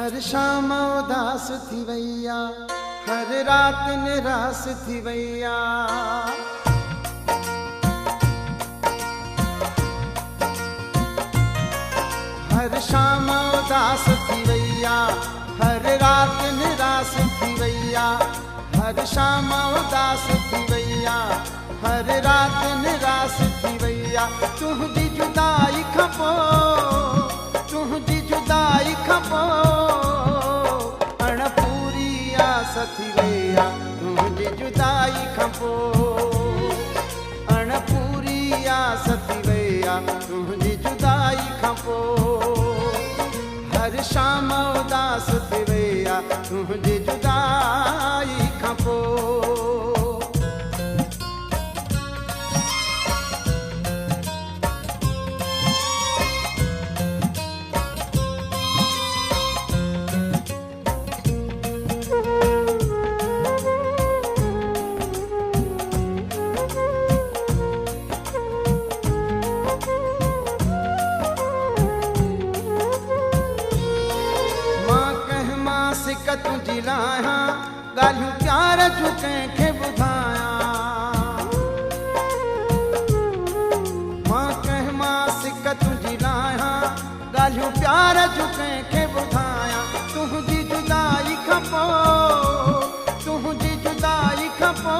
हर शाम उदास थी वैया, हर रात निराश थी वैया। हर शाम उदास थी वैया, हर रात निराश थी वैया। हर शाम उदास थी वैया, हर रात निराश थी वैया। तुझी जुदाई खपो, तुझी जुदाई खपो, अण पूरी आस थी वैया। तुझी जुदाई खपो, अण पूरी आस थी वैया। तुझी जुदाई खपो, हर शाम उदास थी वैया। तुझी जुदाई खपो। तुझी लाया ॻाल्हियूं प्यार जूं कंहिंखे ॿुधायां। मां कंहिं मां सिक तुझी लाया ॻाल्हियूं प्यार जूं कंहिंखे ॿुधायां। तुझी जुदाई खपो, तुझी जुदाई खपो,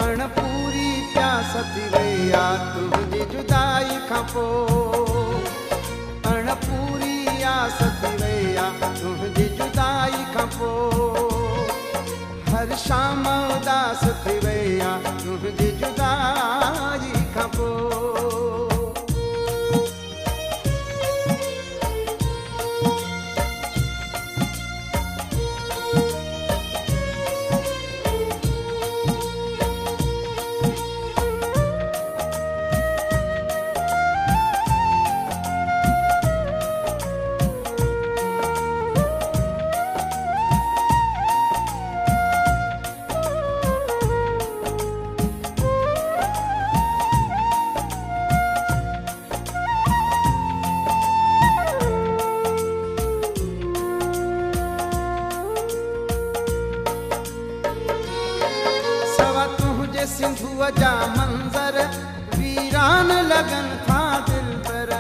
अण पूरी प्यास थी वैया। तुझी जुदाई खपो, अण पूरी आस थी वैया। तुझी जुदाई खपो, हर शाम उदास थी वैया। तुझी जुदाई खपो। सिंधुअ जा मंजर वीरान लगन था दिल पर।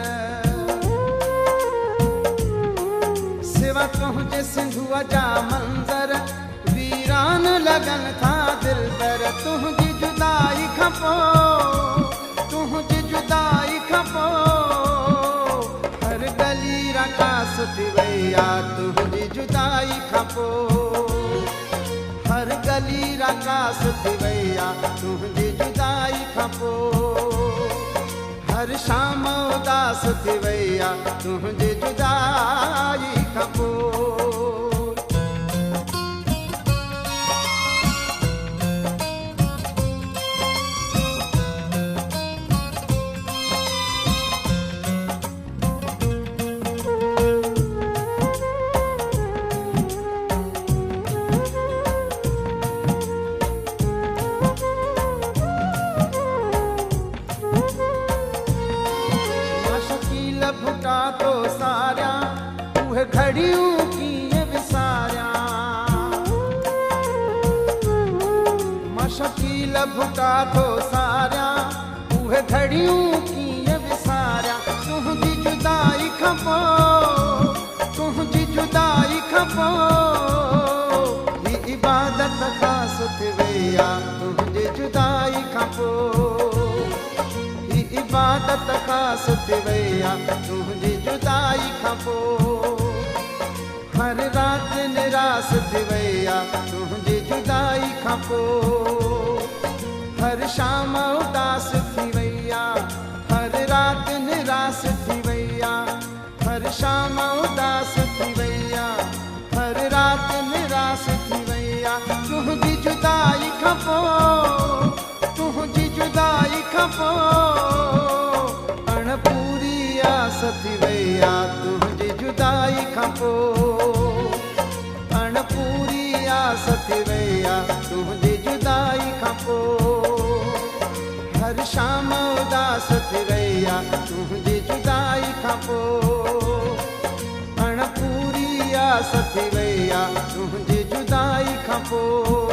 सिवा तुझे सिंधुअ जा मंजर वीरान लगन था दिल पर। तुझी जुदाई खपो, तुझी जुदाई खपो, हर गली रकास थी वैया। तुझी जुदाई खपो, हर गली रकास थी वैया। तुझी जुदाई खपो, हर शाम उदास थी वैया। तुझी जुदाई खपो। भुटा तो सारिया उहे घड़ियूं कीअं विसारिया। मां शकील भुटा तो सारिया उहे घड़ियूं कीअं विसारिया। तुझी जुदाई खपो, तुझी जुदाई खपो, ही इबादत ख़ास थी वैया। तुझी जुदाई खपो, इबादत ख़ास थी वैया। तुझी जुदाई खपो, हर रात निराश थी वैया। तुझी जुदाई खपो, हर शाम उदास थी वैया। हर रात निराश थी वैया, हर शाम उदास थी वैया। हर रात निराश थी वैया। तुझी जुदाई खपो, तुझी जुदाई खपो, अण पूरी आस थी वैया। तुझी जुदाई खपो, अण पूरी आस थी वैया। तुझी जुदाई खपो, हर शाम उदास थी वैया। तुझी जुदाई खपो, अण पूरी उदास थी वई आहे तुंहिंजी जुदाई खां पोइ।